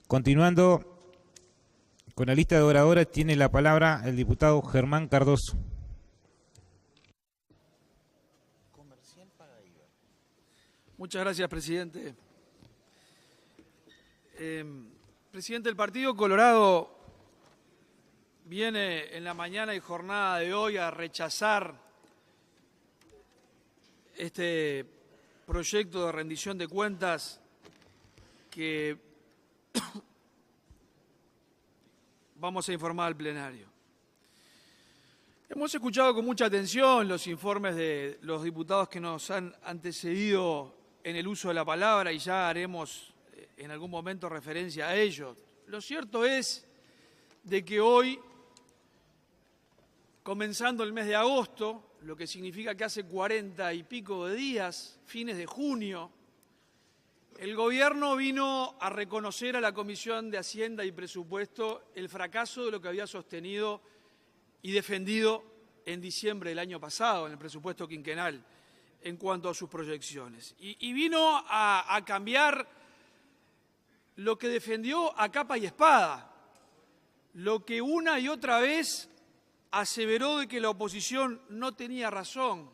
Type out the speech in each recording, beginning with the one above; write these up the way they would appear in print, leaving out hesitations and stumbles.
Continuando con la lista de oradores, tiene la palabra el diputado Germán Cardoso. Muchas gracias, presidente. Presidente, el Partido Colorado viene en la mañana y jornada de hoy a rechazar este proyecto de rendición de cuentas que vamos a informar al plenario. Hemos escuchado con mucha atención los informes de los diputados que nos han antecedido en el uso de la palabra y ya haremos en algún momento referencia a ello. Lo cierto es de que hoy, comenzando el mes de agosto, lo que significa que hace 40 y pico de días, fines de junio, el Gobierno vino a reconocer a la Comisión de Hacienda y Presupuesto el fracaso de lo que había sostenido y defendido en diciembre del año pasado en el presupuesto quinquenal en cuanto a sus proyecciones. Y vino a cambiar lo que defendió a capa y espada, lo que una y otra vez aseveró de que la oposición no tenía razón.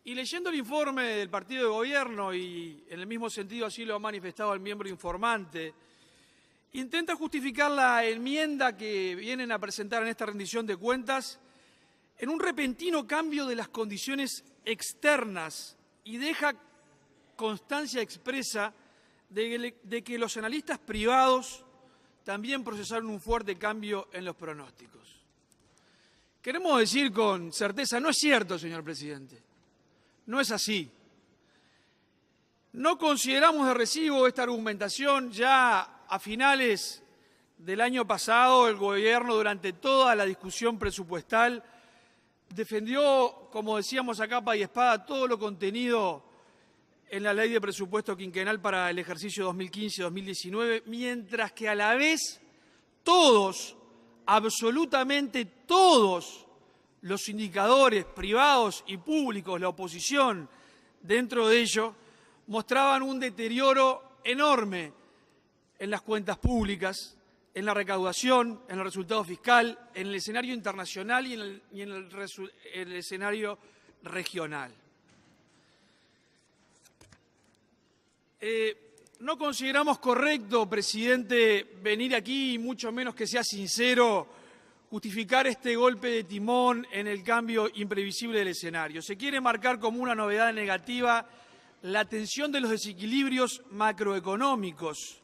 Y leyendo el informe del partido de gobierno, y en el mismo sentido así lo ha manifestado el miembro informante, intenta justificar la enmienda que vienen a presentar en esta rendición de cuentas en un repentino cambio de las condiciones externas y deja constancia expresa de que los analistas privados también procesaron un fuerte cambio en los pronósticos. Queremos decir con certeza, no es cierto, señor presidente. No es así. No consideramos de recibo esta argumentación. Ya a finales del año pasado, el Gobierno, durante toda la discusión presupuestal, defendió, como decíamos a capa y espada, todo lo contenido en la Ley de Presupuesto Quinquenal para el ejercicio 2015-2019, mientras que a la vez todos, absolutamente todos, los indicadores privados y públicos, la oposición dentro de ello, mostraban un deterioro enorme en las cuentas públicas, en la recaudación, en el resultado fiscal, en el escenario internacional y en el escenario regional. No consideramos correcto, presidente, venir aquí, y mucho menos que sea sincero, justificar este golpe de timón en el cambio imprevisible del escenario. Se quiere marcar como una novedad negativa la tensión de los desequilibrios macroeconómicos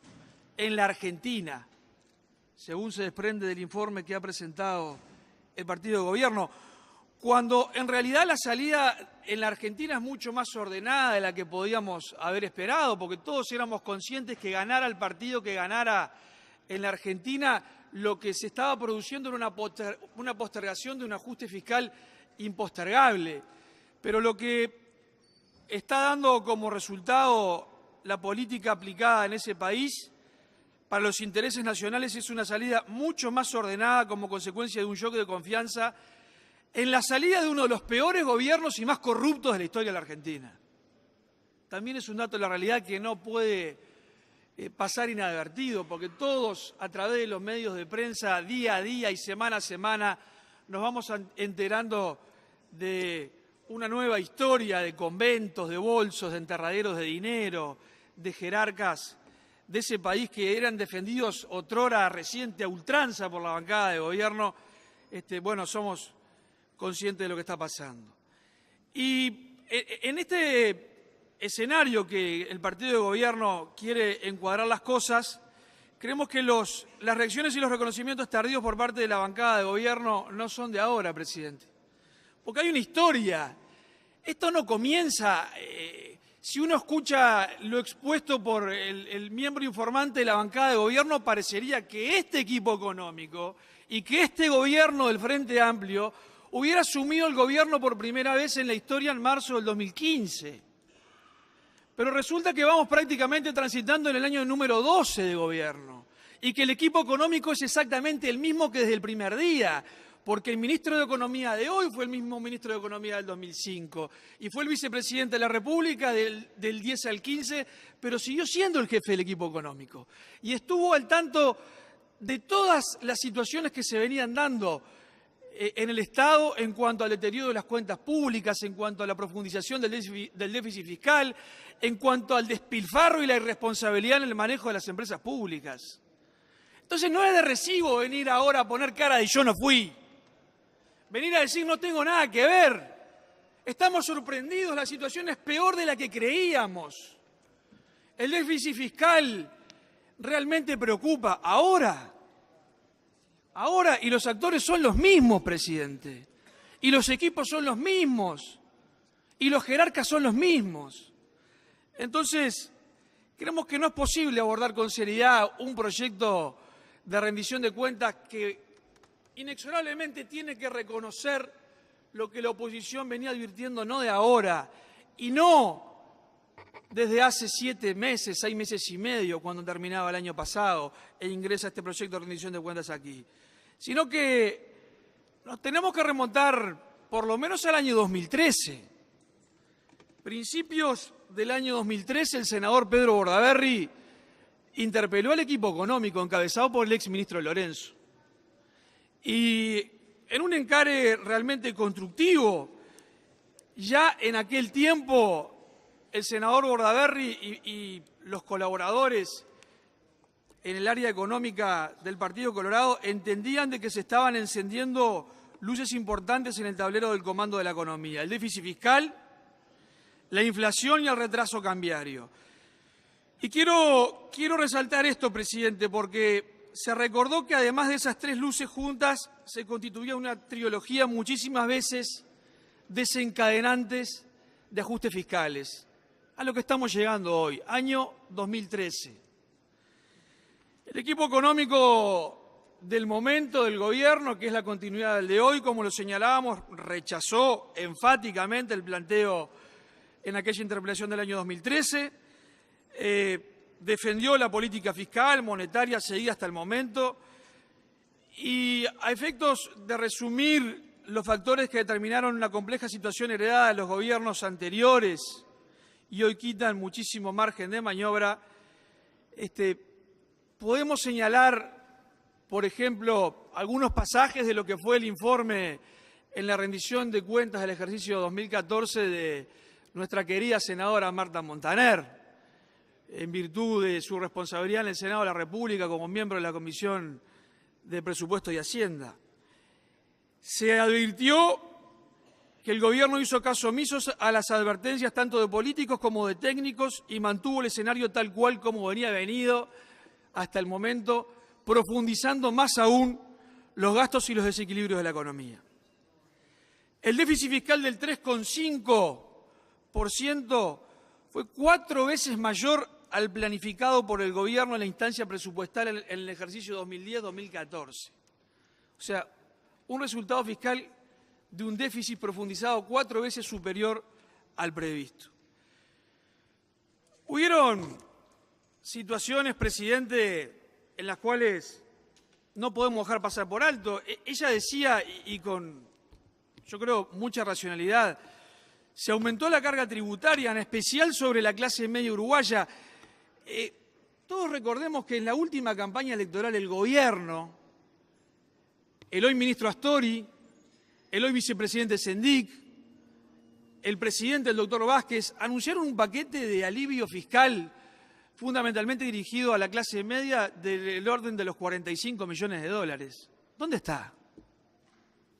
en la Argentina, según se desprende del informe que ha presentado el partido de gobierno, cuando en realidad la salida en la Argentina es mucho más ordenada de la que podíamos haber esperado, porque todos éramos conscientes que ganara el partido que ganara en la Argentina, lo que se estaba produciendo era una postergación de un ajuste fiscal impostergable. Pero lo que está dando como resultado la política aplicada en ese país para los intereses nacionales es una salida mucho más ordenada como consecuencia de un shock de confianza en la salida de uno de los peores gobiernos y más corruptos de la historia de la Argentina. También es un dato de la realidad que no puede pasar inadvertido, porque todos a través de los medios de prensa, día a día y semana a semana, nos vamos enterando de una nueva historia de conventos, de bolsos, de enterraderos de dinero, de jerarcas de ese país que eran defendidos otrora reciente a ultranza por la bancada de gobierno. Bueno, somos conscientes de lo que está pasando. Y en este escenario que el partido de gobierno quiere encuadrar las cosas, creemos que las reacciones y los reconocimientos tardíos por parte de la bancada de gobierno no son de ahora, presidente. Porque hay una historia. Esto no comienza, si uno escucha lo expuesto por el miembro informante de la bancada de gobierno, parecería que este equipo económico y que este gobierno del Frente Amplio hubiera asumido el gobierno por primera vez en la historia en marzo del 2015. Pero resulta que vamos prácticamente transitando en el año número 12 de gobierno y que el equipo económico es exactamente el mismo que desde el primer día, porque el ministro de Economía de hoy fue el mismo ministro de Economía del 2005 y fue el vicepresidente de la República del 10 al 15, pero siguió siendo el jefe del equipo económico y estuvo al tanto de todas las situaciones que se venían dando en el Estado en cuanto al deterioro de las cuentas públicas, en cuanto a la profundización del déficit fiscal, en cuanto al despilfarro y la irresponsabilidad en el manejo de las empresas públicas. Entonces no es de recibo venir ahora a poner cara de yo no fui, venir a decir no tengo nada que ver, estamos sorprendidos, la situación es peor de la que creíamos, el déficit fiscal realmente preocupa ahora, y los actores son los mismos, presidente, y los equipos son los mismos, y los jerarcas son los mismos. Entonces, creemos que no es posible abordar con seriedad un proyecto de rendición de cuentas que inexorablemente tiene que reconocer lo que la oposición venía advirtiendo no de ahora, y no desde hace 7 meses, 6 meses y medio, cuando terminaba el año pasado e ingresa este proyecto de rendición de cuentas aquí, sino que nos tenemos que remontar por lo menos al año 2013. Principios del año 2013, el senador Pedro Bordaberry interpeló al equipo económico encabezado por el exministro Lorenzo. Y en un encare realmente constructivo, ya en aquel tiempo el senador Bordaberry y los colaboradores en el área económica del Partido Colorado entendían de que se estaban encendiendo luces importantes en el tablero del comando de la economía, el déficit fiscal, la inflación y el retraso cambiario. Y quiero resaltar esto, presidente, porque se recordó que además de esas 3 luces juntas se constituía una trilogía muchísimas veces desencadenantes de ajustes fiscales, a lo que estamos llegando hoy, año 2013. El equipo económico del momento del gobierno, que es la continuidad del de hoy, como lo señalábamos, rechazó enfáticamente el planteo en aquella interpelación del año 2013, defendió la política fiscal, monetaria seguida hasta el momento, y a efectos de resumir los factores que determinaron una compleja situación heredada de los gobiernos anteriores y hoy quitan muchísimo margen de maniobra, podemos señalar, por ejemplo, algunos pasajes de lo que fue el informe en la rendición de cuentas del ejercicio 2014 de nuestra querida senadora Marta Montaner, en virtud de su responsabilidad en el Senado de la República como miembro de la Comisión de Presupuesto y Hacienda. Se advirtió que el gobierno hizo caso omiso a las advertencias tanto de políticos como de técnicos y mantuvo el escenario tal cual como venía venido hasta el momento, profundizando más aún los gastos y los desequilibrios de la economía. El déficit fiscal del 3,5% fue 4 veces mayor al planificado por el gobierno en la instancia presupuestal en el ejercicio 2010-2014. O sea, un resultado fiscal de un déficit profundizado 4 veces superior al previsto. Hubieron situaciones, presidente, en las cuales no podemos dejar pasar por alto. Ella decía, y con, yo creo, mucha racionalidad, se aumentó la carga tributaria, en especial sobre la clase media uruguaya. Todos recordemos que en la última campaña electoral el gobierno, el hoy ministro Astori, el hoy vicepresidente Sendik, el presidente, el doctor Vázquez, anunciaron un paquete de alivio fiscal fundamentalmente dirigido a la clase media del orden de los 45 millones de dólares. ¿Dónde está?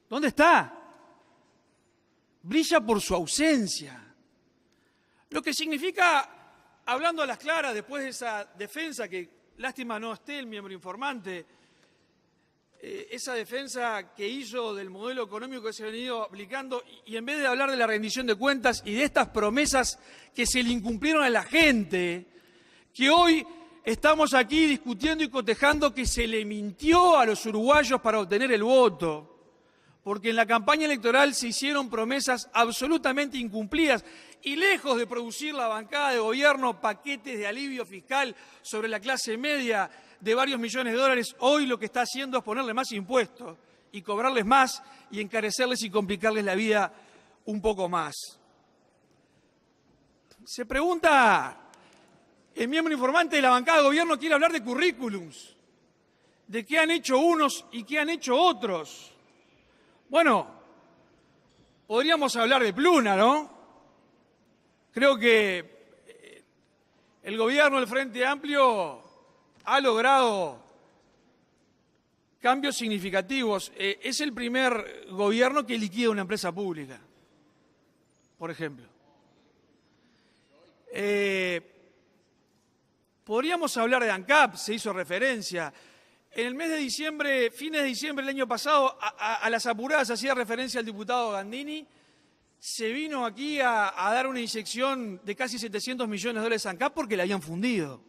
¿Dónde está? Brilla por su ausencia. Lo que significa, hablando a las claras, después de esa defensa, que lástima no esté el miembro informante, esa defensa que hizo del modelo económico que se ha venido aplicando, y en vez de hablar de la rendición de cuentas y de estas promesas que se le incumplieron a la gente, que hoy estamos aquí discutiendo y cotejando que se le mintió a los uruguayos para obtener el voto, porque en la campaña electoral se hicieron promesas absolutamente incumplidas y lejos de producir la bancada de gobierno paquetes de alivio fiscal sobre la clase media de varios millones de dólares, hoy lo que está haciendo es ponerle más impuestos y cobrarles más y encarecerles y complicarles la vida un poco más. Se pregunta, el miembro informante de la bancada de gobierno quiere hablar de currículums, de qué han hecho unos y qué han hecho otros. Bueno, podríamos hablar de Pluna, ¿no? Creo que el gobierno del Frente Amplio ha logrado cambios significativos. Es el primer gobierno que liquida una empresa pública, por ejemplo. Podríamos hablar de ANCAP, se hizo referencia. En el mes de diciembre, fines de diciembre del año pasado, a las apuradas hacía referencia el diputado Gandini, se vino aquí a dar una inyección de casi 700 millones de dólares a ANCAP porque la habían fundido.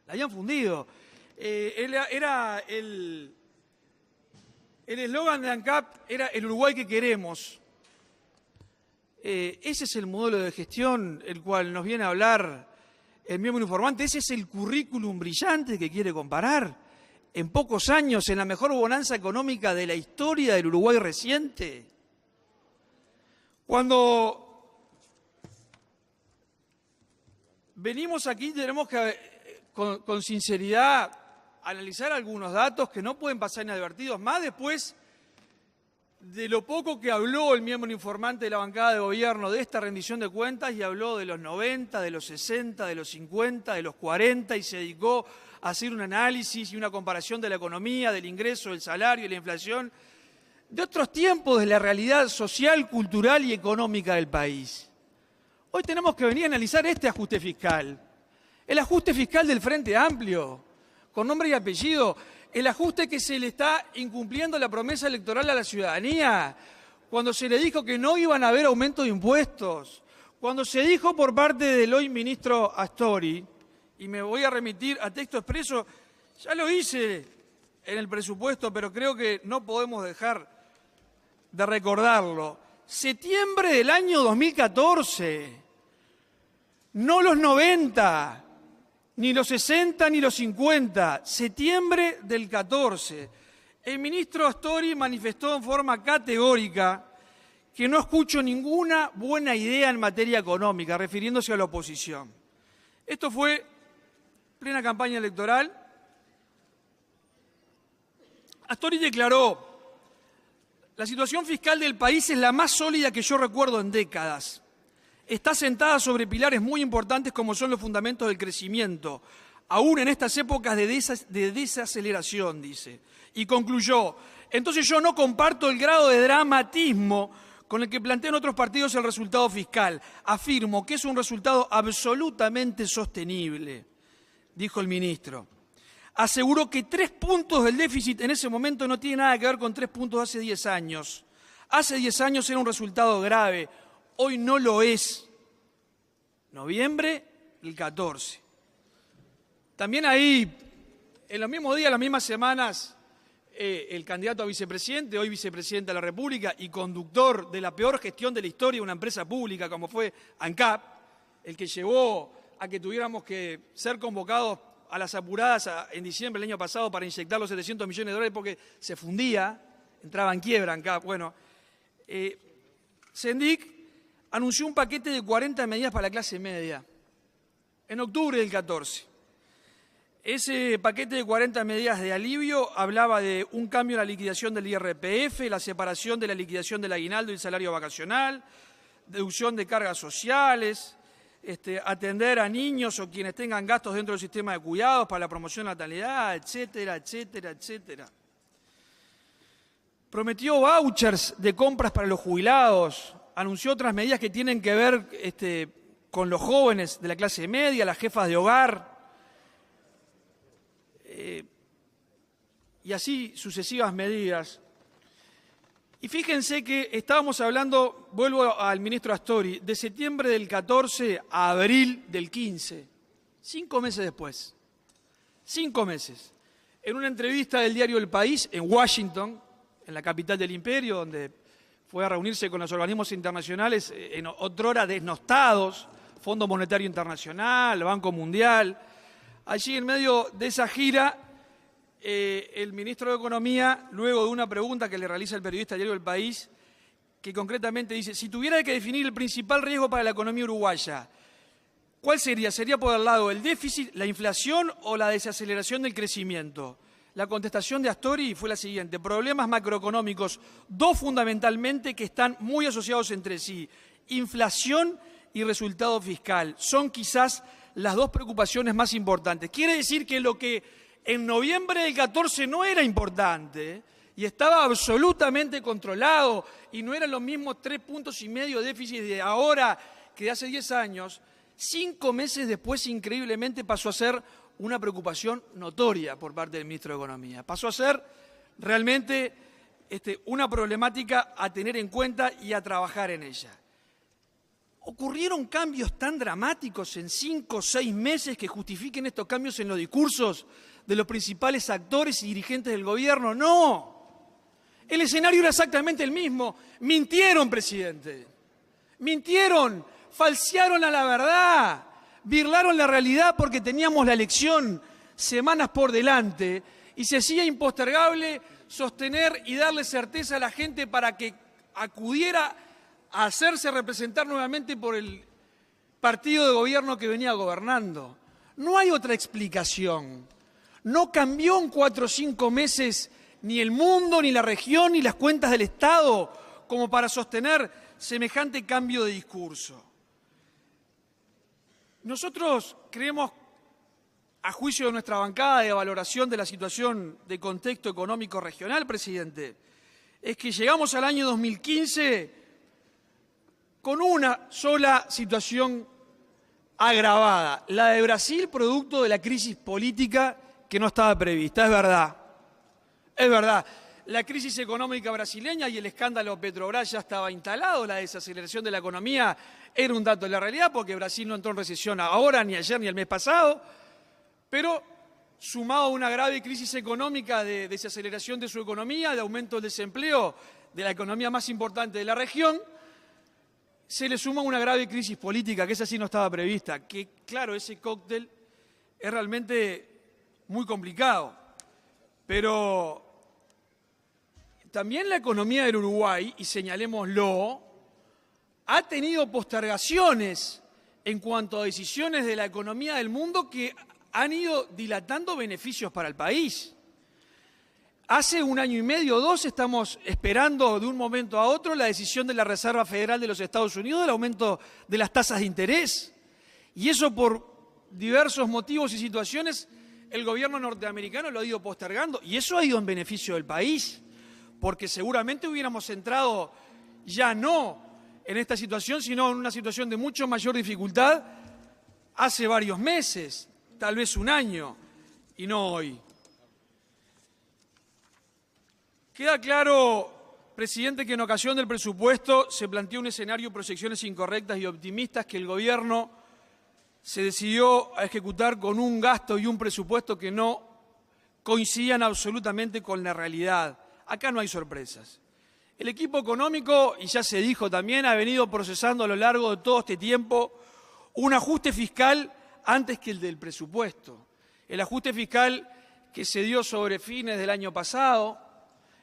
La habían fundido. Era el eslogan de ANCAP era el Uruguay que queremos. Ese es el modelo de gestión el cual nos viene a hablar el miembro informante. Ese es el currículum brillante que quiere comparar. En pocos años, en la mejor bonanza económica de la historia del Uruguay reciente. Cuando venimos aquí tenemos que, con sinceridad, analizar algunos datos que no pueden pasar inadvertidos, más después de lo poco que habló el miembro informante de la bancada de gobierno de esta rendición de cuentas, y habló de los 90, de los 60, de los 50, de los 40, y se dedicó a hacer un análisis y una comparación de la economía, del ingreso, del salario y la inflación, de otros tiempos de la realidad social, cultural y económica del país. Hoy tenemos que venir a analizar este ajuste fiscal, el ajuste fiscal del Frente Amplio, con nombre y apellido, el ajuste que se le está incumpliendo la promesa electoral a la ciudadanía, cuando se le dijo que no iban a haber aumento de impuestos, cuando se dijo por parte del hoy ministro Astori, y me voy a remitir a texto expreso, ya lo hice en el presupuesto, pero creo que no podemos dejar de recordarlo. Septiembre del año 2014, no los 90, ni los 60 ni los 50, septiembre del 14. El ministro Astori manifestó en forma categórica que no escucho ninguna buena idea en materia económica, refiriéndose a la oposición. Esto fue plena campaña electoral. Astori declaró: la situación fiscal del país es la más sólida que yo recuerdo en décadas. Está sentada sobre pilares muy importantes como son los fundamentos del crecimiento, aún en estas épocas de desaceleración, dice. Y concluyó: entonces yo no comparto el grado de dramatismo con el que plantean otros partidos el resultado fiscal. Afirmo que es un resultado absolutamente sostenible, dijo el ministro. Aseguró que 3 puntos del déficit en ese momento no tiene nada que ver con 3 puntos de hace 10 años. Hace 10 años era un resultado grave, hoy no lo es. Noviembre del 14. También ahí, en los mismos días, las mismas semanas, el candidato a vicepresidente, hoy vicepresidente de la República y conductor de la peor gestión de la historia de una empresa pública como fue ANCAP, el que llevó a que tuviéramos que ser convocados a las apuradas en diciembre del año pasado para inyectar los 700 millones de dólares porque se fundía, entraba en quiebra ANCAP. Bueno, Sendik anunció un paquete de 40 medidas para la clase media en octubre del 14. Ese paquete de 40 medidas de alivio hablaba de un cambio en la liquidación del IRPF, la separación de la liquidación del aguinaldo y el salario vacacional, deducción de cargas sociales, atender a niños o quienes tengan gastos dentro del sistema de cuidados para la promoción de la natalidad, etcétera, etcétera, etcétera. Prometió vouchers de compras para los jubilados, anunció otras medidas que tienen que ver con los jóvenes de la clase media, las jefas de hogar, y así sucesivas medidas. Y fíjense que estábamos hablando, vuelvo al ministro Astori, de septiembre del 14 a abril del 15, 5 meses después, 5 meses. En una entrevista del diario El País, en Washington, en la capital del imperio, donde fue a reunirse con los organismos internacionales, en otrora desnostados, Fondo Monetario Internacional, Banco Mundial. Allí en medio de esa gira el ministro de Economía, luego de una pregunta que le realiza el periodista del diario El País, que concretamente dice, si tuviera que definir el principal riesgo para la economía uruguaya, ¿cuál sería? ¿Sería por el lado el déficit, la inflación o la desaceleración del crecimiento? La contestación de Astori fue la siguiente: problemas macroeconómicos, dos fundamentalmente que están muy asociados entre sí, inflación y resultado fiscal. Son quizás las dos preocupaciones más importantes. Quiere decir que lo que en noviembre del 14 no era importante y estaba absolutamente controlado y no eran los mismos 3,5 puntos de déficit de ahora que de hace 10 años, 5 meses después increíblemente pasó a ser una preocupación notoria por parte del ministro de Economía. Pasó a ser realmente una problemática a tener en cuenta y a trabajar en ella. ¿Ocurrieron cambios tan dramáticos en 5 o 6 meses que justifiquen estos cambios en los discursos de los principales actores y dirigentes del gobierno? No. El escenario era exactamente el mismo. Mintieron, presidente. Mintieron, falsearon a la verdad. Birlaron la realidad porque teníamos la elección semanas por delante y se hacía impostergable sostener y darle certeza a la gente para que acudiera a hacerse representar nuevamente por el partido de gobierno que venía gobernando. No hay otra explicación. No cambió en 4 o 5 meses ni el mundo, ni la región, ni las cuentas del Estado como para sostener semejante cambio de discurso. Nosotros creemos, a juicio de nuestra bancada de valoración de la situación de contexto económico regional, presidente, es que llegamos al año 2015 con una sola situación agravada, la de Brasil, producto de la crisis política que no estaba prevista. Es verdad, es verdad. La crisis económica brasileña y el escándalo Petrobras ya estaba instalado, la desaceleración de la economía era un dato de la realidad porque Brasil no entró en recesión ahora, ni ayer, ni el mes pasado, pero sumado a una grave crisis económica de desaceleración de su economía, de aumento del desempleo de la economía más importante de la región, se le suma una grave crisis política, que esa sí no estaba prevista, que claro, ese cóctel es realmente muy complicado, pero también la economía del Uruguay, y señalémoslo, ha tenido postergaciones en cuanto a decisiones de la economía del mundo que han ido dilatando beneficios para el país. Hace 1 año y medio o 2 estamos esperando de un momento a otro la decisión de la Reserva Federal de los Estados Unidos del aumento de las tasas de interés. Y eso por diversos motivos y situaciones el gobierno norteamericano lo ha ido postergando y eso ha ido en beneficio del país, porque seguramente hubiéramos entrado ya no en esta situación, sino en una situación de mucho mayor dificultad hace varios meses, tal vez 1 año, y no hoy. Queda claro, presidente, que en ocasión del presupuesto se planteó un escenario de proyecciones incorrectas y optimistas que el gobierno se decidió a ejecutar con un gasto y un presupuesto que no coincidían absolutamente con la realidad. Acá no hay sorpresas. El equipo económico, y ya se dijo también, ha venido procesando a lo largo de todo este tiempo un ajuste fiscal antes que el del presupuesto. El ajuste fiscal que se dio sobre fines del año pasado,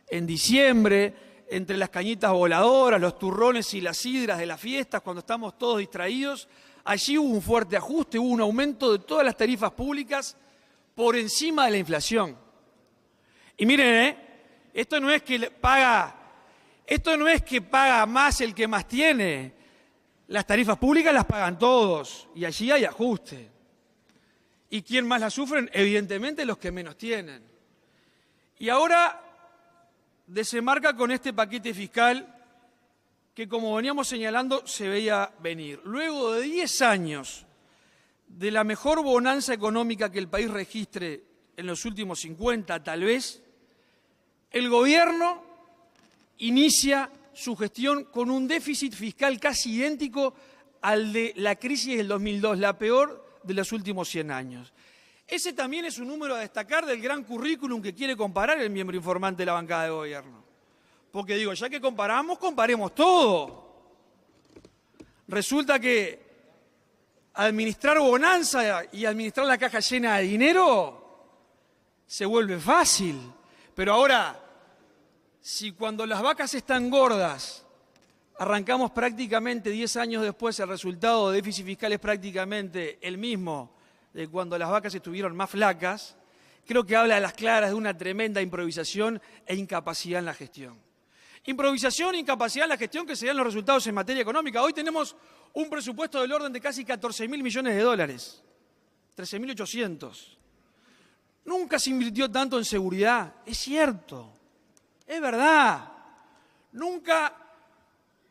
en diciembre, entre las cañitas voladoras, los turrones y las sidras de las fiestas, cuando estamos todos distraídos, allí hubo un fuerte ajuste, hubo un aumento de todas las tarifas públicas por encima de la inflación. Y miren, esto no es que paga más el que más tiene. Las tarifas públicas las pagan todos y allí hay ajuste. ¿Y quién más las sufren? Evidentemente los que menos tienen. Y ahora desembarca con este paquete fiscal que, como veníamos señalando, se veía venir. Luego de 10 años de la mejor bonanza económica que el país registre en los últimos 50, tal vez, el gobierno inicia su gestión con un déficit fiscal casi idéntico al de la crisis del 2002, la peor de los últimos 100 años. Ese también es un número a destacar del gran currículum que quiere comparar el miembro informante de la bancada de gobierno. Porque digo, ya que comparamos, comparemos todo. Resulta que administrar bonanza y administrar la caja llena de dinero se vuelve fácil. Pero ahora, si cuando las vacas están gordas, arrancamos prácticamente 10 años después, el resultado de déficit fiscal es prácticamente el mismo de cuando las vacas estuvieron más flacas, creo que habla a las claras de una tremenda improvisación e incapacidad en la gestión. Improvisación e incapacidad en la gestión que se dan los resultados en materia económica. Hoy tenemos un presupuesto del orden de casi 14.000 millones de dólares, 13.800. Nunca se invirtió tanto en seguridad, es cierto, es verdad. Nunca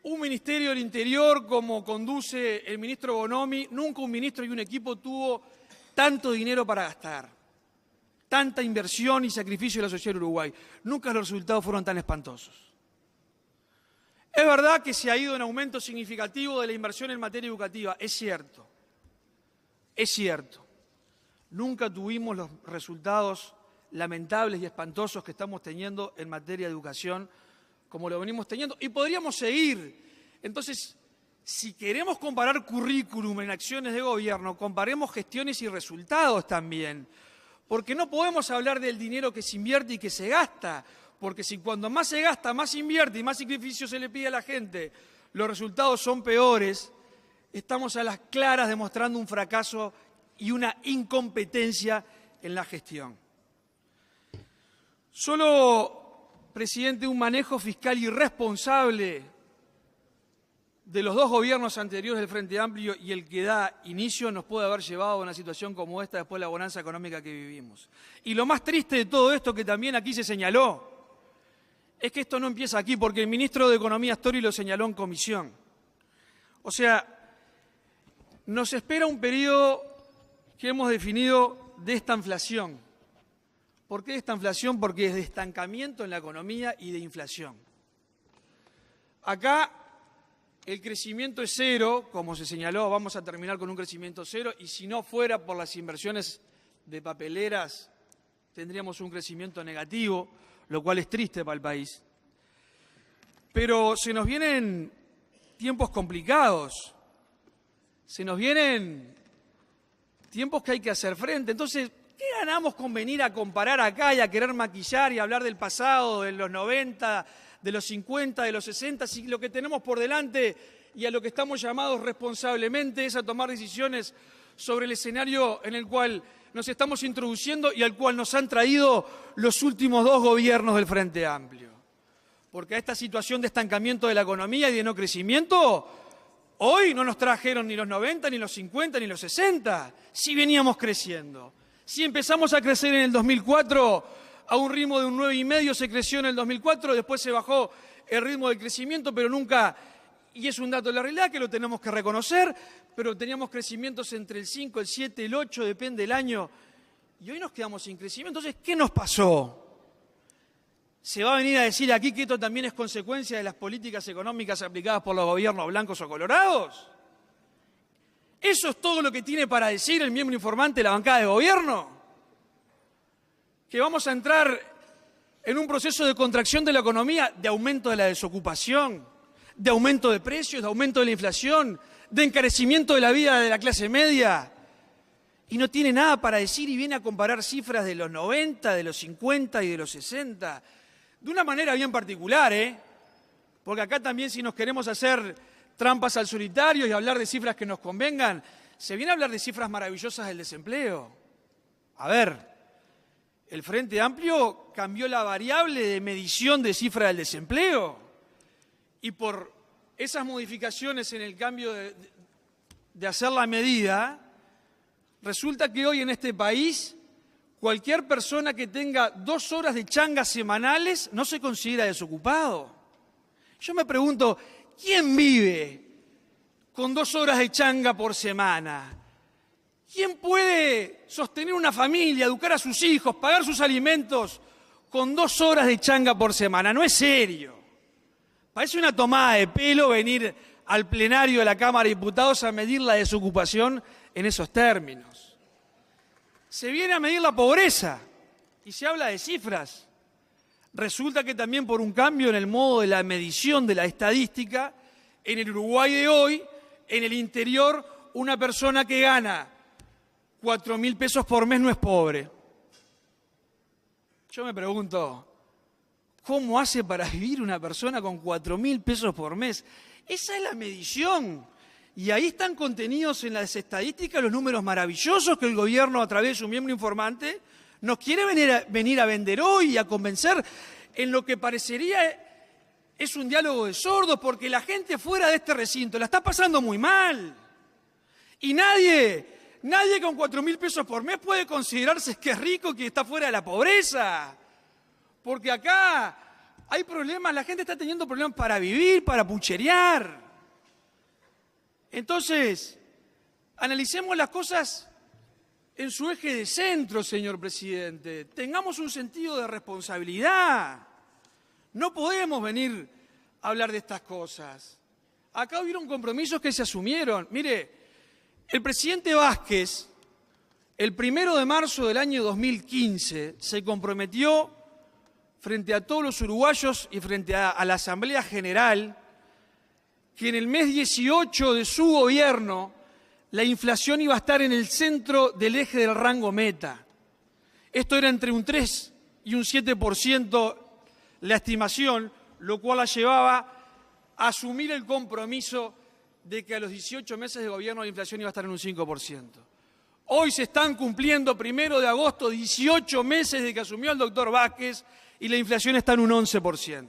un Ministerio del Interior como conduce el ministro Bonomi, nunca un ministro y un equipo tuvo tanto dinero para gastar, tanta inversión y sacrificio de la sociedad de Uruguay. Nunca los resultados fueron tan espantosos. Es verdad que se ha ido en aumento significativo de la inversión en materia educativa, es cierto, es cierto. Nunca tuvimos los resultados lamentables y espantosos que estamos teniendo en materia de educación como lo venimos teniendo, y podríamos seguir. Entonces, si queremos comparar currículum en acciones de gobierno, comparemos gestiones y resultados también, porque no podemos hablar del dinero que se invierte y que se gasta, porque si cuando más se gasta, más se invierte y más sacrificio se le pide a la gente, los resultados son peores, estamos a las claras demostrando un fracaso y una incompetencia en la gestión. Solo, presidente, un manejo fiscal irresponsable de los dos gobiernos anteriores del Frente Amplio y el que da inicio nos puede haber llevado a una situación como esta después de la bonanza económica que vivimos. Y lo más triste de todo esto, que también aquí se señaló, es que esto no empieza aquí, porque el ministro de Economía Astori lo señaló en comisión. O sea, nos espera un periodo que hemos definido de esta inflación. ¿Por qué de esta inflación? Porque es de estancamiento en la economía y de inflación. Acá el crecimiento es cero, como se señaló, vamos a terminar con un crecimiento cero, y si no fuera por las inversiones de papeleras, tendríamos un crecimiento negativo, lo cual es triste para el país. Pero se nos vienen tiempos complicados, se nos vienen tiempos que hay que hacer frente. Entonces, ¿qué ganamos con venir a comparar acá y a querer maquillar y hablar del pasado, de los 90, de los 50, de los 60, si lo que tenemos por delante y a lo que estamos llamados responsablemente es a tomar decisiones sobre el escenario en el cual nos estamos introduciendo y al cual nos han traído los últimos dos gobiernos del Frente Amplio? Porque a esta situación de estancamiento de la economía y de no crecimiento, hoy no nos trajeron ni los 90, ni los 50, ni los 60, si veníamos creciendo. Si empezamos a crecer en el 2004 a un ritmo de un 9,5, se creció en el 2004, después se bajó el ritmo del crecimiento, pero nunca, y es un dato de la realidad que lo tenemos que reconocer, pero teníamos crecimientos entre el 5, el 7, el 8, depende del año, y hoy nos quedamos sin crecimiento. Entonces, ¿qué nos pasó? ¿Se va a venir a decir aquí que esto también es consecuencia de las políticas económicas aplicadas por los gobiernos blancos o colorados? ¿Eso es todo lo que tiene para decir el miembro informante de la bancada de gobierno? ¿Que vamos a entrar en un proceso de contracción de la economía, de aumento de la desocupación, de aumento de precios, de aumento de la inflación, de encarecimiento de la vida de la clase media? Y no tiene nada para decir y viene a comparar cifras de los 90, de los 50 y de los 60, de una manera bien particular, porque acá también, si nos queremos hacer trampas al solitario y hablar de cifras que nos convengan, se viene a hablar de cifras maravillosas del desempleo. A ver, el Frente Amplio cambió la variable de medición de cifra del desempleo y por esas modificaciones en el cambio de hacer la medida, resulta que hoy en este país cualquier persona que tenga 2 horas de changa semanales no se considera desocupado. Yo me pregunto, ¿quién vive con 2 horas de changa por semana? ¿Quién puede sostener una familia, educar a sus hijos, pagar sus alimentos con 2 horas de changa por semana? No es serio. Parece una tomada de pelo venir al plenario de la Cámara de Diputados a medir la desocupación en esos términos. Se viene a medir la pobreza y se habla de cifras. Resulta que también por un cambio en el modo de la medición de la estadística, en el Uruguay de hoy, en el interior, una persona que gana 4.000 pesos por mes no es pobre. Yo me pregunto, ¿cómo hace para vivir una persona con 4.000 pesos por mes? Esa es la medición. Y ahí están contenidos en las estadísticas los números maravillosos que el gobierno, a través de su miembro informante, nos quiere venir a vender hoy y a convencer en lo que parecería es un diálogo de sordos, porque la gente fuera de este recinto la está pasando muy mal. Y nadie con 4.000 pesos por mes puede considerarse que es rico, que está fuera de la pobreza. Porque acá hay problemas, la gente está teniendo problemas para vivir, para pucherear. Entonces, analicemos las cosas en su eje de centro, señor presidente. Tengamos un sentido de responsabilidad. No podemos venir a hablar de estas cosas. Acá hubieron compromisos que se asumieron. Mire, el presidente Vázquez, el 1 de marzo del año 2015, se comprometió frente a todos los uruguayos y frente a la Asamblea General que en el mes 18 de su gobierno la inflación iba a estar en el centro del eje del rango meta. Esto era entre un 3 y un 7% la estimación, lo cual la llevaba a asumir el compromiso de que a los 18 meses de gobierno la inflación iba a estar en un 5%. Hoy se están cumpliendo 1 de agosto 18 meses de que asumió el doctor Vázquez y la inflación está en un 11%.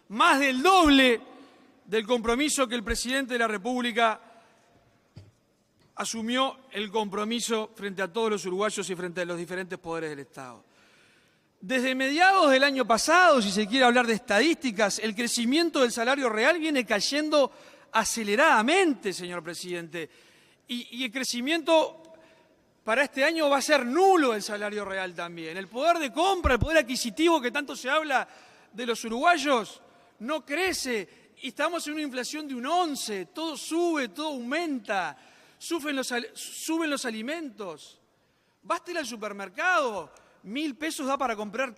Más del doble del compromiso que el presidente de la República asumió el compromiso frente a todos los uruguayos y frente a los diferentes poderes del Estado. Desde mediados del año pasado, si se quiere hablar de estadísticas, el crecimiento del salario real viene cayendo aceleradamente, señor presidente. Y el crecimiento para este año va a ser nulo el salario real también. El poder de compra, el poder adquisitivo que tanto se habla de los uruguayos, no crece. Y estamos en una inflación de un 11, todo sube, todo aumenta, suben los alimentos. Basta ir al supermercado, 1.000 pesos da para comprar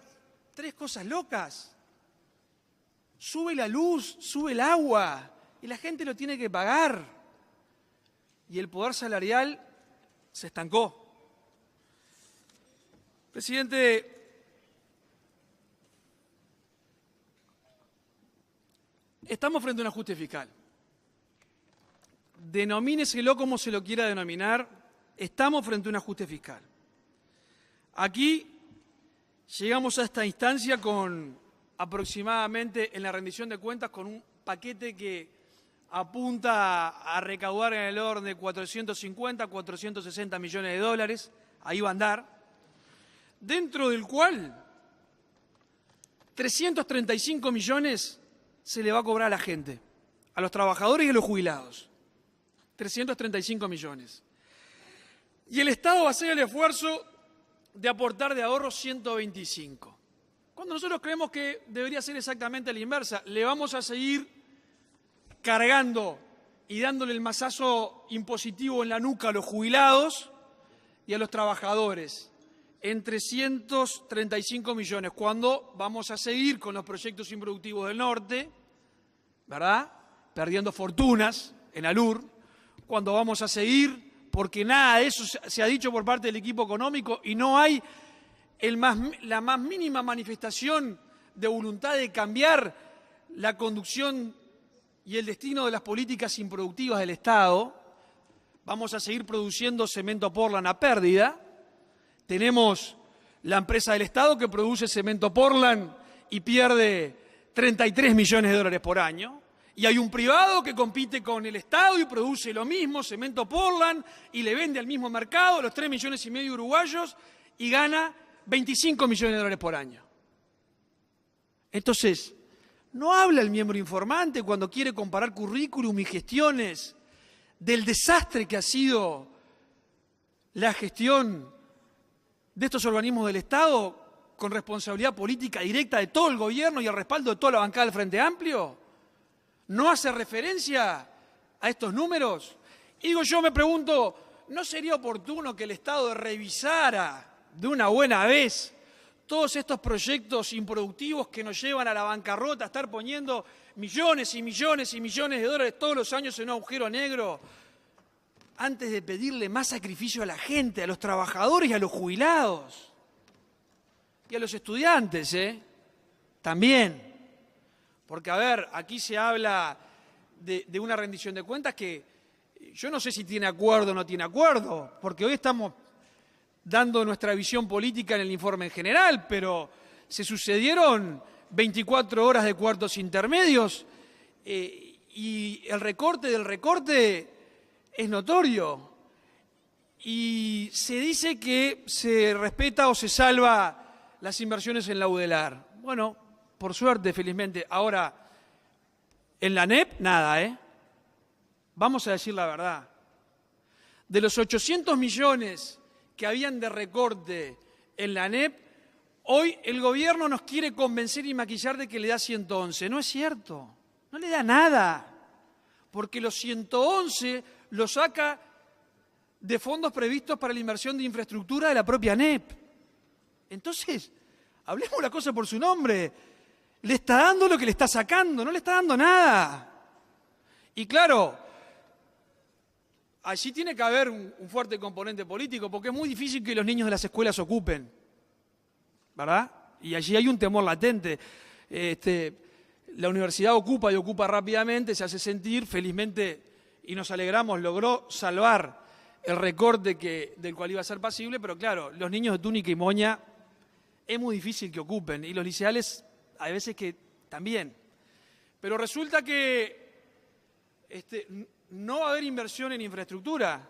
3 cosas locas. Sube la luz, sube el agua, y la gente lo tiene que pagar. Y el poder salarial se estancó. Presidente, estamos frente a un ajuste fiscal. Denomíneselo como se lo quiera denominar, estamos frente a un ajuste fiscal. Aquí llegamos a esta instancia con aproximadamente, en la rendición de cuentas, con un paquete que apunta a recaudar en el orden de 450, 460 millones de dólares, ahí va a andar, dentro del cual 335 millones se le va a cobrar a la gente, a los trabajadores y a los jubilados. 335 millones. Y el Estado va a hacer el esfuerzo de aportar de ahorro 125. Cuando nosotros creemos que debería ser exactamente la inversa, le vamos a seguir cargando y dándole el mazazo impositivo en la nuca a los jubilados y a los trabajadores en 335 millones, cuando vamos a seguir con los proyectos improductivos del norte, ¿verdad?, perdiendo fortunas en Alur, cuando vamos a seguir, porque nada de eso se ha dicho por parte del equipo económico y no hay la más mínima manifestación de voluntad de cambiar la conducción y el destino de las políticas improductivas del Estado. Vamos a seguir produciendo cemento Portland a pérdida. Tenemos la empresa del Estado que produce cemento Portland y pierde 33 millones de dólares por año. Y hay un privado que compite con el Estado y produce lo mismo, cemento Portland, y le vende al mismo mercado a los 3,5 millones uruguayos y gana 25 millones de dólares por año. Entonces, no habla el miembro informante cuando quiere comparar currículum y gestiones del desastre que ha sido la gestión de estos organismos del Estado con responsabilidad política directa de todo el gobierno y el respaldo de toda la bancada del Frente Amplio. ¿No hace referencia a estos números? Y digo, yo me pregunto, ¿no sería oportuno que el Estado revisara de una buena vez todos estos proyectos improductivos que nos llevan a la bancarrota, a estar poniendo millones y millones y millones de dólares todos los años en un agujero negro, antes de pedirle más sacrificio a la gente, a los trabajadores y a los jubilados? Y a los estudiantes, también. Porque, a ver, aquí se habla de una rendición de cuentas que yo no sé si tiene acuerdo o no tiene acuerdo, porque hoy estamos dando nuestra visión política en el informe en general, pero se sucedieron 24 horas de cuartos intermedios y el recorte del recorte es notorio. Y se dice que se respeta o se salva las inversiones en la UDELAR. Bueno, por suerte, felizmente. Ahora, en la ANEP, nada, Vamos a decir la verdad. De los 800 millones que habían de recorte en la ANEP, hoy el gobierno nos quiere convencer y maquillar de que le da 111. No es cierto, no le da nada, porque los 111 lo saca de fondos previstos para la inversión de infraestructura de la propia ANEP. Entonces, hablemos la cosa por su nombre. Le está dando lo que le está sacando, no le está dando nada. Y claro, allí tiene que haber un fuerte componente político, porque es muy difícil que los niños de las escuelas ocupen, ¿verdad? Y allí hay un temor latente. La universidad ocupa y ocupa rápidamente, se hace sentir, felizmente, y nos alegramos, logró salvar el recorte del cual iba a ser pasible, pero claro, los niños de túnica y moña es muy difícil que ocupen, y los liceales hay veces que también. Pero resulta que no va a haber inversión en infraestructura,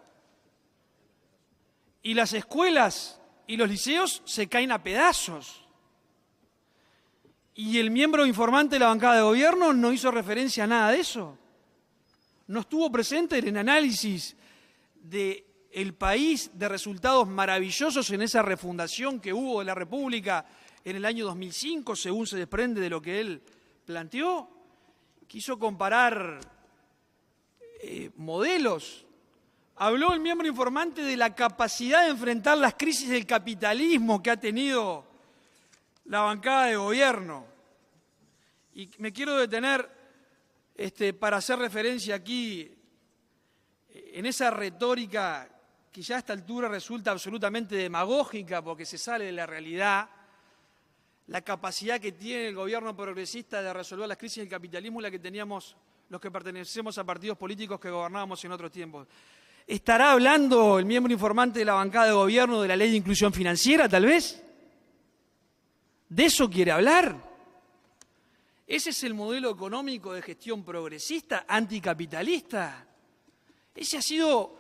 y las escuelas y los liceos se caen a pedazos. Y el miembro informante de la bancada de gobierno no hizo referencia a nada de eso. No estuvo presente en el análisis del país de resultados maravillosos en esa refundación que hubo de la República en el año 2005, según se desprende de lo que él planteó. Quiso comparar modelos. Habló el miembro informante de la capacidad de enfrentar las crisis del capitalismo que ha tenido la bancada de gobierno. Y me quiero detener para hacer referencia aquí en esa retórica que ya a esta altura resulta absolutamente demagógica porque se sale de la realidad, la capacidad que tiene el gobierno progresista de resolver las crisis del capitalismo es la que teníamos los que pertenecemos a partidos políticos que gobernábamos en otros tiempos. ¿Estará hablando el miembro informante de la bancada de gobierno de la ley de inclusión financiera, tal vez? ¿De eso quiere hablar? ¿Ese es el modelo económico de gestión progresista, anticapitalista? Ese ha sido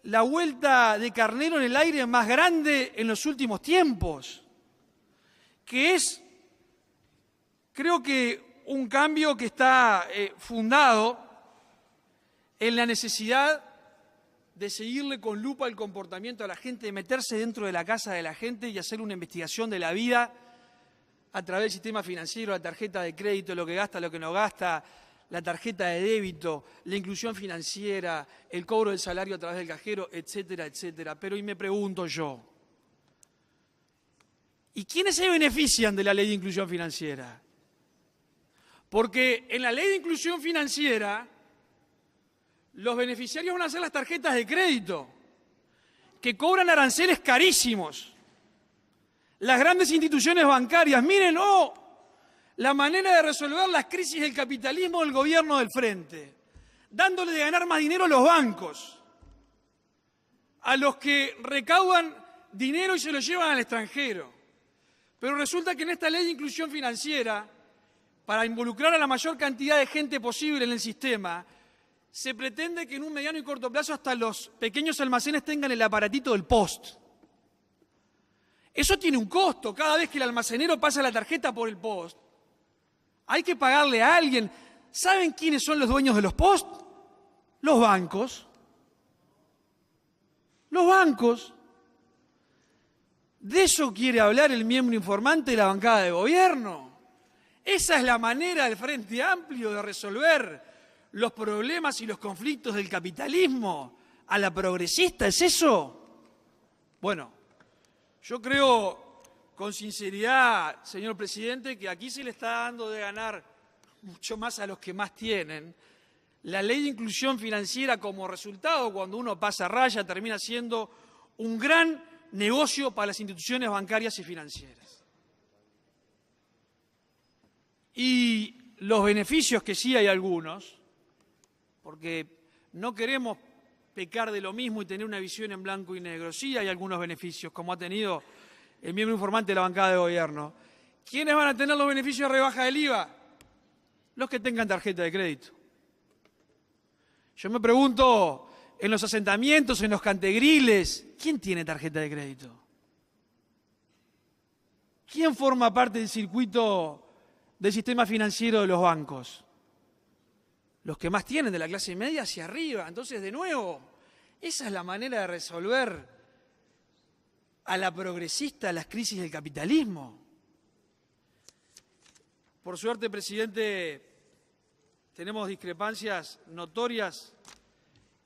la vuelta de carnero en el aire más grande en los últimos tiempos, que es, creo que, un cambio que está fundado en la necesidad de seguirle con lupa el comportamiento a la gente, de meterse dentro de la casa de la gente y hacer una investigación de la vida a través del sistema financiero, la tarjeta de crédito, lo que gasta, lo que no gasta, la tarjeta de débito, la inclusión financiera, el cobro del salario a través del cajero, etcétera, etcétera. Pero y me pregunto yo, ¿y quiénes se benefician de la ley de inclusión financiera? Porque en la ley de inclusión financiera los beneficiarios van a ser las tarjetas de crédito, que cobran aranceles carísimos. Las grandes instituciones bancarias, miren, la manera de resolver las crisis del capitalismo del gobierno del frente, dándole de ganar más dinero a los bancos, a los que recaudan dinero y se lo llevan al extranjero. Pero resulta que en esta ley de inclusión financiera, para involucrar a la mayor cantidad de gente posible en el sistema, se pretende que en un mediano y corto plazo hasta los pequeños almacenes tengan el aparatito del POST. Eso tiene un costo. Cada vez que el almacenero pasa la tarjeta por el POST, hay que pagarle a alguien. ¿Saben quiénes son los dueños de los POST? Los bancos. Los bancos. ¿De eso quiere hablar el miembro informante de la bancada de gobierno? Esa es la manera del Frente Amplio de resolver los problemas y los conflictos del capitalismo. ¿A la progresista es eso? Bueno, yo creo con sinceridad, señor presidente, que aquí se le está dando de ganar mucho más a los que más tienen. La ley de inclusión financiera como resultado, cuando uno pasa raya, termina siendo un gran negocio para las instituciones bancarias y financieras. Y los beneficios, que sí hay algunos, porque no queremos pecar de lo mismo y tener una visión en blanco y negro. Sí hay algunos beneficios, como ha tenido el miembro informante de la bancada de gobierno. ¿Quiénes van a tener los beneficios de rebaja del IVA? Los que tengan tarjeta de crédito. Yo me pregunto, en los asentamientos, en los cantegriles, ¿quién tiene tarjeta de crédito? ¿Quién forma parte del circuito del sistema financiero de los bancos? Los que más tienen, de la clase media hacia arriba. Entonces, de nuevo, esa es la manera de resolver a la progresista las crisis del capitalismo. Por suerte, presidente, tenemos discrepancias notorias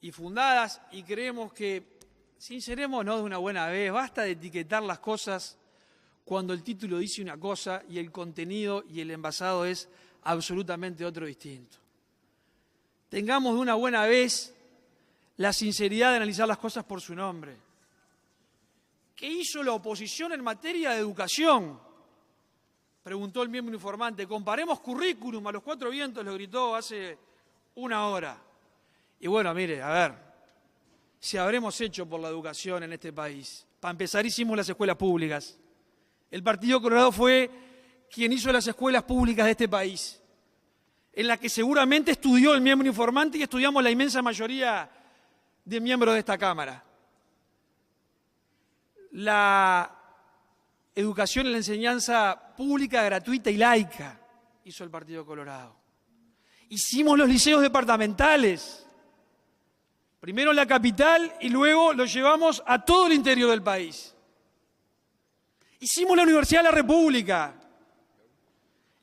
y fundadas y creemos que, sincerémonos de una buena vez, basta de etiquetar las cosas cuando el título dice una cosa y el contenido y el envasado es absolutamente otro distinto. Tengamos de una buena vez la sinceridad de analizar las cosas por su nombre. ¿Qué hizo la oposición en materia de educación?, preguntó el miembro informante. Comparemos currículum a los cuatro vientos, lo gritó hace una hora. Y bueno, mire, a ver, si habremos hecho por la educación en este país. Para empezar, hicimos las escuelas públicas. El Partido Colorado fue quien hizo las escuelas públicas de este país, en la que seguramente estudió el miembro informante y estudiamos la inmensa mayoría de miembros de esta Cámara. La educación y la enseñanza pública, gratuita y laica hizo el Partido Colorado. Hicimos los liceos departamentales, primero en la capital y luego los llevamos a todo el interior del país. Hicimos la Universidad de la República,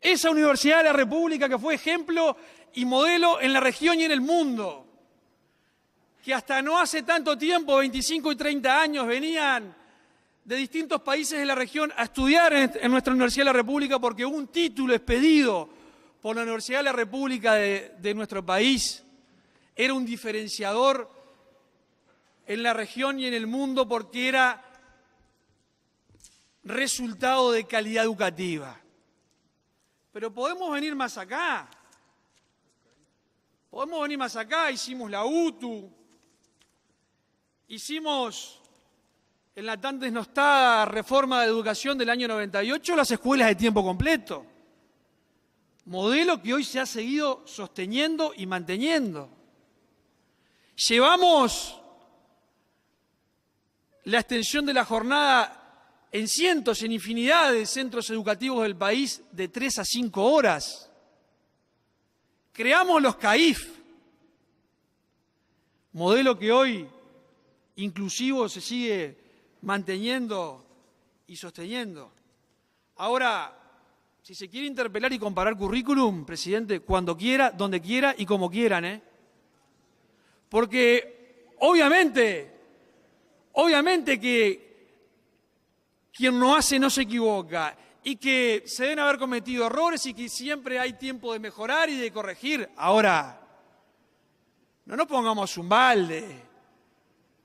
esa Universidad de la República que fue ejemplo y modelo en la región y en el mundo, que hasta no hace tanto tiempo, 25 y 30 años, venían de distintos países de la región a estudiar en nuestra Universidad de la República porque un título expedido por la Universidad de la República de nuestro país era un diferenciador en la región y en el mundo porque era resultado de calidad educativa. Pero podemos venir más acá. Podemos venir más acá. Hicimos la UTU, hicimos en la tan desnostada reforma de educación del año 98 las escuelas de tiempo completo. Modelo que hoy se ha seguido sosteniendo y manteniendo. Llevamos la extensión de la jornada en cientos, en infinidad de centros educativos del país de 3 a 5 horas. Creamos los CAIF, modelo que hoy inclusivo se sigue manteniendo y sosteniendo. Ahora, si se quiere interpelar y comparar currículum, presidente, cuando quiera, donde quiera y como quieran, Porque obviamente que quien no hace no se equivoca y que se deben haber cometido errores y que siempre hay tiempo de mejorar y de corregir. Ahora, no nos pongamos un balde.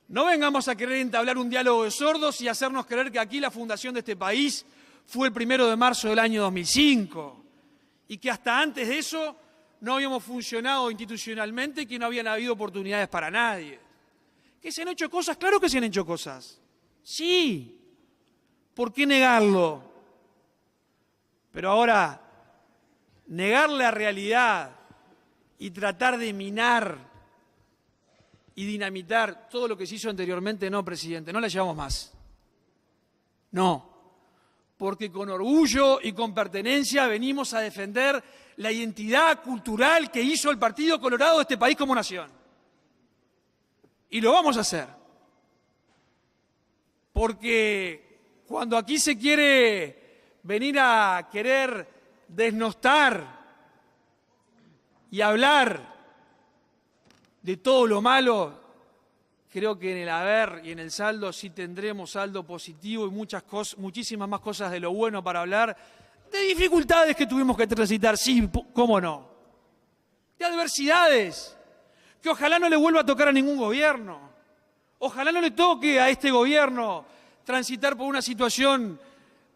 No vengamos a querer entablar un diálogo de sordos y hacernos creer que aquí la fundación de este país fue el 1 de marzo del año 2005 y que hasta antes de eso no habíamos funcionado institucionalmente y que no habían habido oportunidades para nadie. ¿Que se han hecho cosas? Claro que se han hecho cosas. Sí. ¿Por qué negarlo? Pero ahora, negar la realidad y tratar de minar y dinamitar todo lo que se hizo anteriormente, no, presidente, no la llevamos más. No, porque con orgullo y con pertenencia venimos a defender la identidad cultural que hizo el Partido Colorado de este país como nación. Y lo vamos a hacer. Porque cuando aquí se quiere venir a querer desnostar y hablar de todo lo malo, creo que en el haber y en el saldo sí tendremos saldo positivo y muchísimas más cosas de lo bueno para hablar, de dificultades que tuvimos que transitar, sí, cómo no, de adversidades, que ojalá no le vuelva a tocar a ningún gobierno, ojalá no le toque a este gobierno transitar por una situación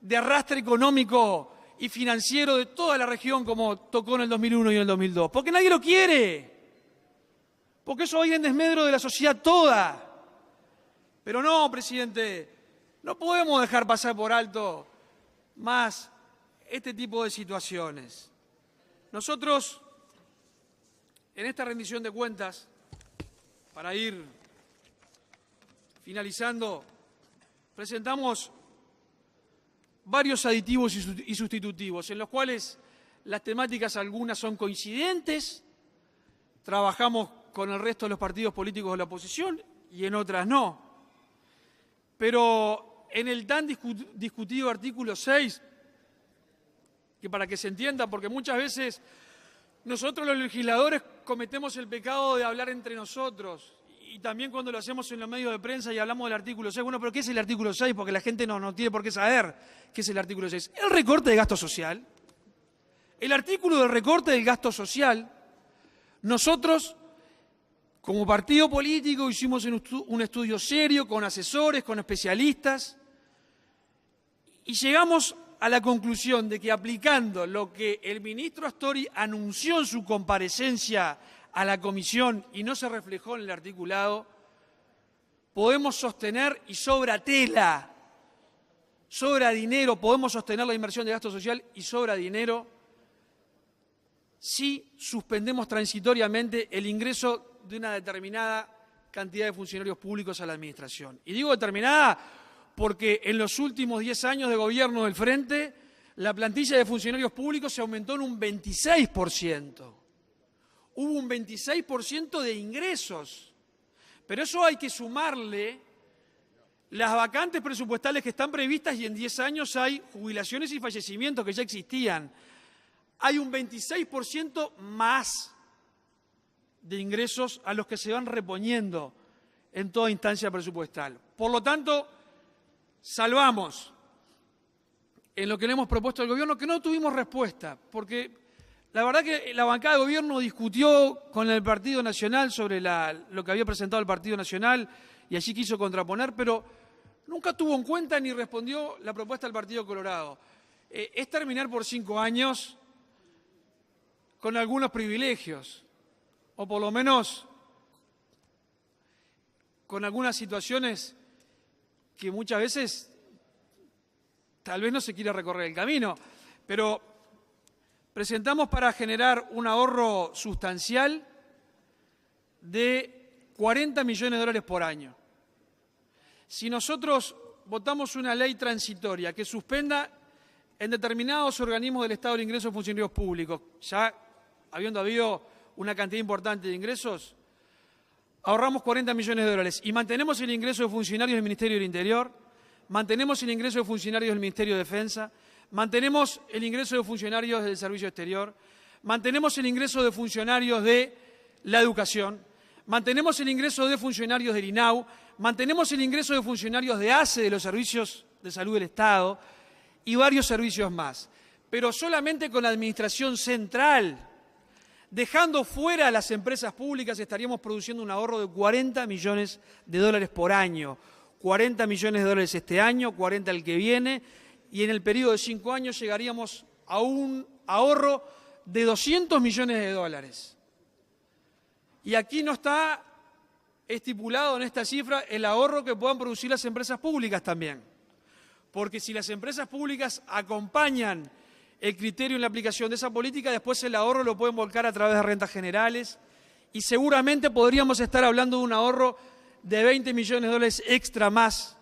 de arrastre económico y financiero de toda la región como tocó en el 2001 y en el 2002. Porque nadie lo quiere. Porque eso va a ir en desmedro de la sociedad toda. Pero no, presidente, no podemos dejar pasar por alto más este tipo de situaciones. Nosotros, en esta rendición de cuentas, para ir finalizando, presentamos varios aditivos y sustitutivos, en los cuales las temáticas algunas son coincidentes, trabajamos con el resto de los partidos políticos de la oposición y en otras no. Pero en el tan discutido artículo 6, que para que se entienda, porque muchas veces nosotros los legisladores cometemos el pecado de hablar entre nosotros, y también cuando lo hacemos en los medios de prensa y hablamos del artículo 6, bueno, pero ¿qué es el artículo 6? Porque la gente no tiene por qué saber qué es el artículo 6. El recorte de gasto social, el artículo del recorte del gasto social, nosotros, como partido político, hicimos un estudio serio, con asesores, con especialistas, y llegamos a la conclusión de que aplicando lo que el ministro Astori anunció en su comparecencia a la comisión y no se reflejó en el articulado, podemos sostener, y sobra tela, sobra dinero, podemos sostener la inversión de gasto social y sobra dinero si suspendemos transitoriamente el ingreso de una determinada cantidad de funcionarios públicos a la administración. Y digo determinada porque en los últimos 10 años de gobierno del Frente, la plantilla de funcionarios públicos se aumentó en un 26%. Hubo un 26% de ingresos. Pero eso hay que sumarle las vacantes presupuestales que están previstas y en 10 años hay jubilaciones y fallecimientos que ya existían. Hay un 26% más de ingresos a los que se van reponiendo en toda instancia presupuestal. Por lo tanto, salvamos en lo que le hemos propuesto al gobierno, que no tuvimos respuesta, porque la verdad que la bancada de gobierno discutió con el Partido Nacional sobre lo que había presentado el Partido Nacional y allí quiso contraponer, pero nunca tuvo en cuenta ni respondió la propuesta del Partido Colorado. Es terminar por 5 años con algunos privilegios, o por lo menos con algunas situaciones que muchas veces tal vez no se quiere recorrer el camino, pero presentamos para generar un ahorro sustancial de 40 millones de dólares por año. Si nosotros votamos una ley transitoria que suspenda en determinados organismos del Estado el ingreso de funcionarios públicos, ya habiendo habido una cantidad importante de ingresos, ahorramos 40 millones de dólares y mantenemos el ingreso de funcionarios del Ministerio del Interior, mantenemos el ingreso de funcionarios del Ministerio de Defensa, mantenemos el ingreso de funcionarios del Servicio Exterior, mantenemos el ingreso de funcionarios de la educación, mantenemos el ingreso de funcionarios del INAU, mantenemos el ingreso de funcionarios de ACE, de los servicios de salud del Estado, y varios servicios más. Pero solamente con la administración central, dejando fuera a las empresas públicas, estaríamos produciendo un ahorro de 40 millones de dólares por año. 40 millones de dólares este año, 40 el que viene, y en el periodo de 5 años llegaríamos a un ahorro de 200 millones de dólares. Y aquí no está estipulado en esta cifra el ahorro que puedan producir las empresas públicas también. Porque si las empresas públicas acompañan el criterio en la aplicación de esa política, después el ahorro lo pueden volcar a través de rentas generales y seguramente podríamos estar hablando de un ahorro de 20 millones de dólares extra más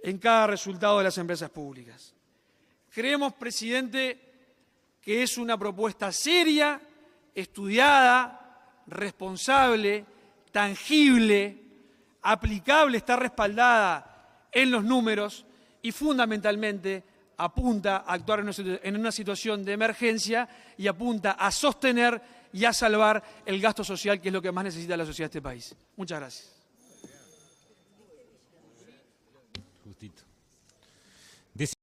en cada resultado de las empresas públicas. Creemos, presidente, que es una propuesta seria, estudiada, responsable, tangible, aplicable, está respaldada en los números y fundamentalmente apunta a actuar en una situación de emergencia y apunta a sostener y a salvar el gasto social, que es lo que más necesita la sociedad de este país. Muchas gracias. Justito.